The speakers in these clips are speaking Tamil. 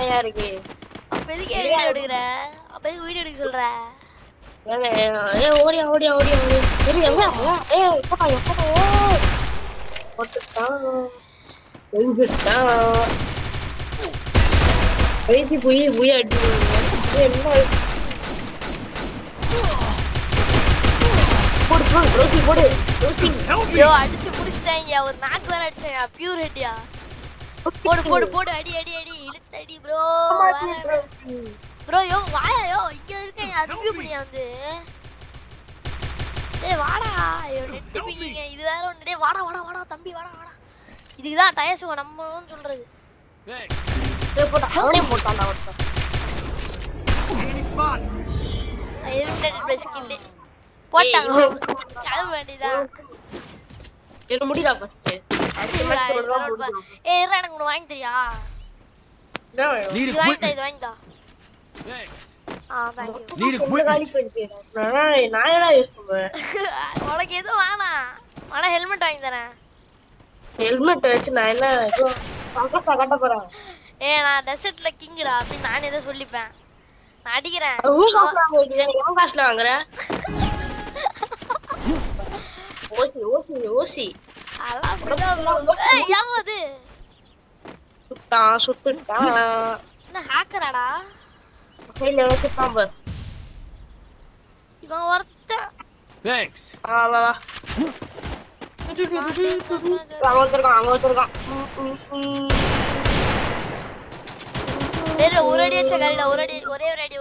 நாயா இருக்கு. அப்ப எதுக்கு வீடியோ எடுக்கிற? அப்ப எதுக்கு வீடியோ எடுக்க சொல்ற? ஓடியா ஓடியா ஓடியா ஓடியா. சரி எங்க எப்படா போட்டுட்டான் செஞ்சுட்டான். வைத்தி போய் அடி என்ன போடு ரோசி போடு ரோசி. ஐயோ அடிச்சு முடிச்சிட்டாங்க. ஒரு நாக்கு வேற அடிச்சாங்க. பியூர் ஹெட்டியா. போடு போடு போடு அடி அடி அடி இழுத்தடி ப்ரோ. ப்ரோ யோ வாயா யோ இங்க இருக்கேன். அனுப்பி பண்ணியா வந்து டேய் வாடா. ஐயோ நெட் பிங்கிங்க. இது வேற ஒண்ணு. டேய் வாடா வாடா வாடா தம்பி வாடா வாடா. இதுக்கு தான் டயர்ஸ் நம்மன்னு சொல்றது. டேய் போடா அவனே போட்டான்டா ஒருத்தன். எலிமினேட்டட் பை ஸ்கில் போட்டாங்க. அது வேண்டியதா. இது முடிடா ஃபர்ஸ்ட். அடுத்த மேட்ச் போடுறோம் முடிஞ்சு. ஏய் இறா எனக்கு ஒன்னு வாங்கி தரியா? இது வாங்கிடா. Thanks. thank you. Need equipment. நான் என்ன யூஸ் பண்ணுவேன்? உனக்கு எதுவும் வேணாம். ஆனா ஹெல்மெட் வாங்கி தரேன். ஹெல்மெட் வச்சு நான் என்ன பங்கஸா கட்ட போறேன்? ஏய் நான் டெசர்ட்ல கிங்டா அப்படி நான் ஏதோ சொல்லிப்பேன். நான் அடிக்கிறேன். எவன் காசுல வாங்குற? ஓசி அதெல்லாம் அப்படிதான் bro. ஏய் யாவது சுட்டுட்டான். என்ன ஹேக்கராடா? கையில வச்சுட்டான் பார். இவன் ஒருத்தன். Thanks. வா வா அங்க வச்சிருக்கான். டேய் ஒரு அடி அடிச்ச கல்ல ஒரே ஒரு அடி.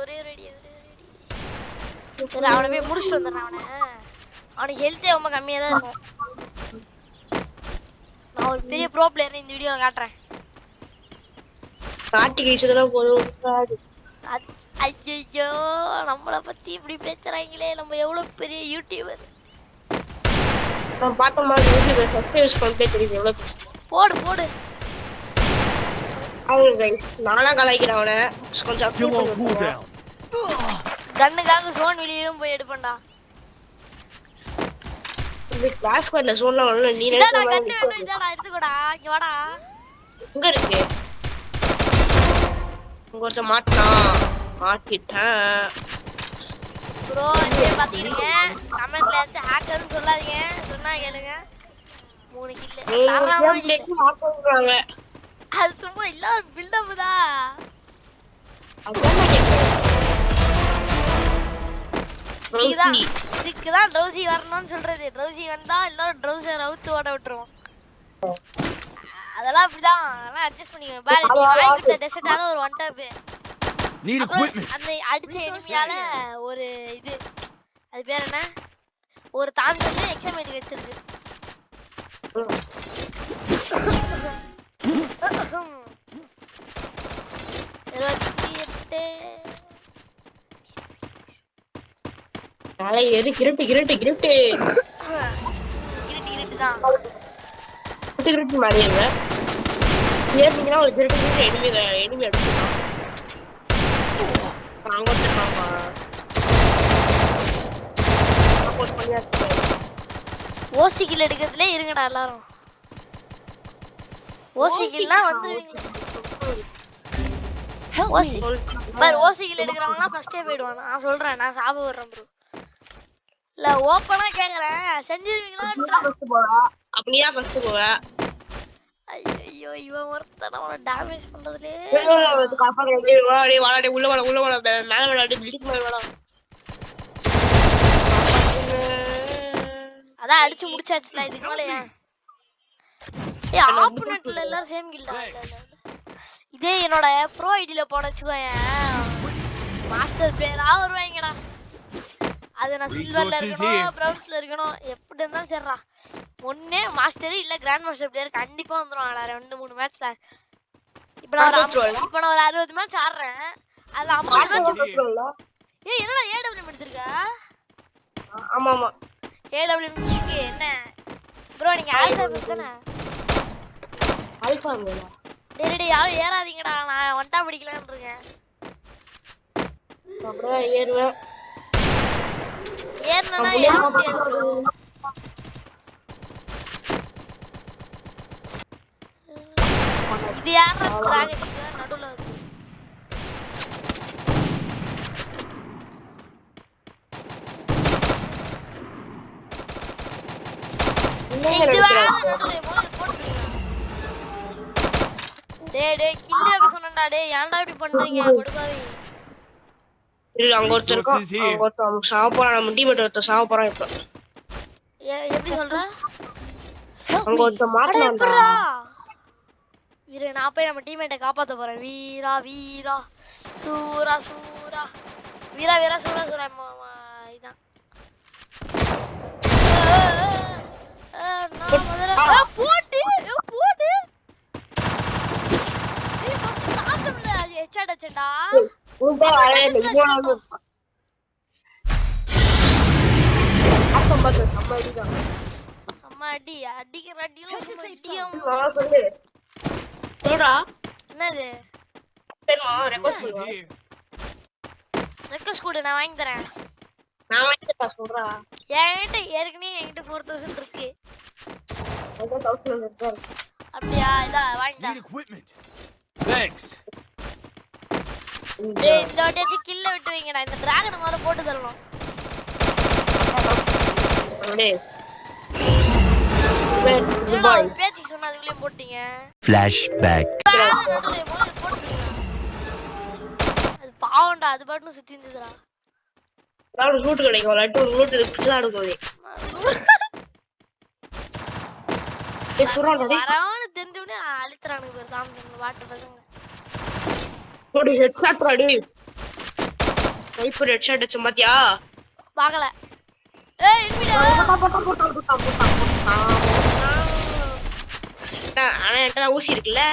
சரி அவனை போய் முடிச்சிட்டு வந்துடுறேன். அவனுக்கு ஹெல்த்தே ரொம்ப கம்மியா தான் இருக்கும். நான் ஒரு பெரிய ப்ரோ பிளேயர் இந்த வீடியோல காட்டுறேன். காட்டி கிழிச்சதெல்லாம் போதும். ஐயோ நம்மள பத்தி இப்படி பேசுறாங்களே. நம்ம எவ்வளவு பெரிய யூடியூபர். நான் பார்த்த மாதிரி யூடியூபர் ஃபர்ஸ்ட் யூஸ் பண்ணிட்டே தெரியுது எவ்வளவு பேசுறேன். போடு நானா கலாய்க்கிறேன் அவனை. கொஞ்சம் கண்ணுக்காக ஜோன் வெளியிலும் போய் எடுப்பேன்டா. இந்த கிளாஸ் ஸ்குவாட்ல ஜோன்ல வரல. நீ இதடா கண்ணு வேணும். இதடா எடுத்துக்கோடா. இங்க வாடா. எங்க இருக்கு? உங்க ஒருத்த மாட்டிட்டேன் ப்ரோ. இங்கே பாத்தீங்க கமெண்ட்ல இருந்து ஹேக்கர்னு சொல்லாதீங்க. சொன்னா கேளுங்க. 3 கில் தரமா ஹேக்கர்ங்கறாங்க. அது சும்மா இல்ல பில்டப் தான். இதுக்குதான் ட்ரௌசி வரணும்னு சொல்றது. ட்ரௌசி வந்தா எல்லாரும் ட்ரௌசர் அவுத்து ஓட விட்டுருவோம். அதெல்லாம் அப்படிதான். அதெல்லாம் அட்ஜஸ்ட் பண்ணிக்கணும். பாரு நீ வாங்கிட்ட டெசர்ட்டால ஒரு ஒன் டாப். அந்த அடிச்ச எனிமியால ஒரு இது அது பேர் என்ன ஒரு தாண்டல்ல எக்ஸாமேட் வச்சிருக்கு. கிரட்டு தான். கிரட்டு மாறிடுங்க. ஏறினீங்கன்னா ஒரு கிரட்டு எனிமி அடிச்சிடலாம். அங்க வந்துட்டாமா. ஓசி கில் எடுக்கிறதுல இருங்கடா எல்லாரும். ஓசி கில்னா வந்துருவீங்க. ஓசி பார் ஓசி கில் எடுக்கறவங்க ஃபர்ஸ்டே போய்டுவான். நான் சொல்றேன். நான் சாப வர்றேன் ப்ரோ. இல்ல ஓபனா கேக்குறேன். செஞ்சிருவீங்களா? ஃபர்ஸ்ட் போறா. அப்படியே ஃபர்ஸ்ட் போவா. ஐயோ இவன் ஒருத்தன அவன டேமேஜ் பண்றதுலே வாடா உள்ள வாடா மேல வாடா பில்டிங் மேல வாடா. அதான் அடிச்சு முடிச்சாச்சுல. இதுக்கு மேல ஏய் ஆப்போனன்ட்ல எல்லாரும் சேம் கில்டா. இதே என்னோட ப்ரோ ஐடில போன வச்சுக்கோங்க மாஸ்டர் பிளேயரா வருவாங்கடா. அது நான் சில்வர்ல இருக்கணும் பிரவுன்ஸ்ல இருக்கணும் எப்படி இருந்தாலும் சரிடா. ஒண்ணே மாஸ்டர் இல்ல கிராண்ட் மாஸ்டர் பிளேயர் கண்டிப்பா வந்துருவாங்கடா 2-3 மேட்ச்ல. இப்போ நான் ஒரு 60 மேட்ச் ஆடுறேன். அதுல 50 மேட்ச். ஏய் என்னடா ஏடபிள்யூஎம் எடுத்துர்க்க? ஆமா ஆமா ஏடபிள்யூஎம் இருக்கு என்ன ப்ரோ? நீங்க ஆல்ஃபா தானே? ஆல்ஃபாங்களா? டேய் யாரும் ஏறாதீங்கடா. நான் ஒன்டா பிடிக்கலாம்னு இருக்கேன். அப்படியே ஏறுவேன். ஏறணும்னா ஏற முடியாது ப்ரோ. இது யாரா டிராகன் நடுவுல வந்து இது வேற நடுவுல போட்டுருங்க. டேய் கில்லு வைக்க சொன்னேன்டா டேய் ஏன்டா இப்படி பண்றீங்க கொடுப்பாவி. இல்ல அங்க ஒருத்தர் இருக்கான். Resources here. அங்க ஒருத்தன் சாவ போறான். நம்ம டீம்மேட் ஒருத்தன் சாவ போறான் இப்ப. எப்படி சொல்ற? அங்க ஒருத்தன் அட மாட்டலாம்டா. எப்படிடா? வீர நான் போய் நம்ம டீம்மேட்டை காப்பாத்த போறேன். வீரா வீரா சூரா சூரா வீரா வீரா சூரா சூரா இதான். நான் முதல்ல போட்டு போட்டு ஏய் ஃபர்ஸ்ட் தாத்தம்ல ஹெட்ஷாட் அடிச்சடா. உங்க அரே இவனால அப்ப பாத்து நம்ம அடிதான். அம்மா அடிக்கிற அடியும் அடியும். நான் சொல்லு. சொல்றா. என்னது? பேருமா ரெக்வெஸ்ட் Resources பண்ணுவா. here. ரெக்வெஸ்ட் கொடு நான் வாங்கி தரேன். நான் வாங்கிட்டா சொல்றா. என்கிட்ட ஏற்கனவே 4000 இருக்கு. அங்க 1000 இருக்கு. அப்படியா இதா வாங்கி Need தரேன். equipment. Thanks. டேய் இந்த வாட்டி கில்ல விட்டு வைங்கடா. இந்த டிராகன் மாதிரி போட்டு தரணும். அடே. என்னடா ஒரு பேச்சுக்கு சொன்னா அதுக்குள்ளேயும் போட்டீங்க. Flashback. அது பாவம்டா அது பாட்டுன்னு சுத்தி இருந்ததுடா. நான் ரூட் கிடைக்கும். லட்டு ரூட் பிச்சா எடுக்கும். ஏய் சுறாடா டேய். வரவன்னு தெரிஞ்சவனே அழித்துறானுங்க பேர் தாமதம் வாட்டு பசங்க. போடி ஹெட்ஷாட் ராடி. ஸ்னைப்பர் ஹெட்ஷாட் அடிச்ச மாத்தியா? பார்க்கல. ஏய் இன்விடா. ஆனா என்கிட்ட ஊசி இருக்குல்ல.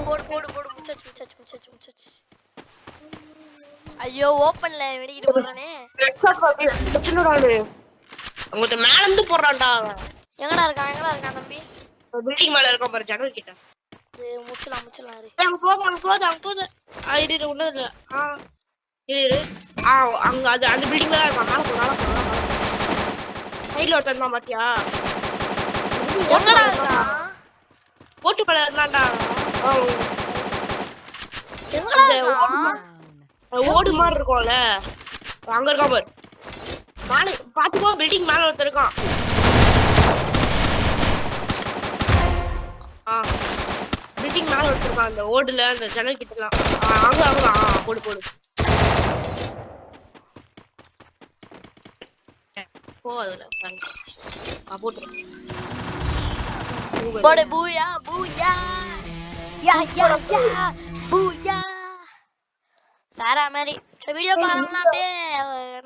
போடு போடு போடு முச்சச்சு. ஐயோ ஓபன்ல வெடிக்கிட்டு போறானே. ஹெட்ஷாட் ராடி. சின்னடானே. அங்க மேல இருந்து போறான்டா. எங்கடா இருக்கான் தம்பி? பில்டிங் மேல இருக்கான் பாரு ஜன்னல் கிட்ட. முச்சலாம் இரு. அங்க போது. இரு ஒண்ணு இல்ல. இரு. அங்க அது அந்த பில்டிங் மேல இருக்கான். மேல போ. சைடுல ஒருத்தன் தான் பாத்தியா? எங்கடா இருக்கான்? போட்டு மேல இருந்தான்டா. எங்கடா இருக்கான்? ஓடு மாதிரி இருக்கும்ல அங்க இருக்கான் பாரு. மாலை பாத்துக்கோ பில்டிங் மேல ஒருத்தர் இருக்கான். பில்டிங் மேல ஒருத்தர் இருக்கான். அந்த ஓடுல அந்த ஜன்னல் கிட்டலாம். அங்க போடு. போ அதுல போட்டு. போடு பூயா யா பூயா. வேற மாதிரி வீடியோ பாருங்கன்னா அப்படியே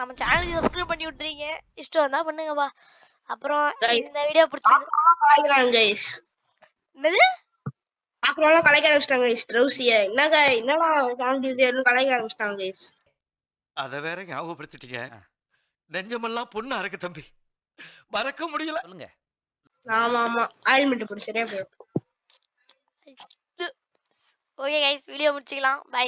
நம்ம சேனலுக்கு சப்ஸ்கிரைப் பண்ணி விட்டுறீங்க. இஷ்டம் வந்தா பண்ணுங்கப்பா. அப்புறம் இந்த வீடியோ பிடிச்சிருக்கு. கைஸ் என்னது அப்புறம் கலைக்க ஆரம்பிச்சிட்டாங்க கைஸ். ட்ரௌசிய என்னடா சாண்டிஸ் கலைக்க ஆரம்பிச்சிட்டாங்க கைஸ். அத வேற ஞாபகப்படுத்திட்டீங்க. நெஞ்சமெல்லாம் பொண்ணு அறக்கு தம்பி. மறக்க முடியல. சொல்லுங்க. ஆமா ஆயில்மெண்ட் போடு சரியா போயிடும். ஓகே கைஸ் வீடியோ முடிச்சுக்கலாம். பை.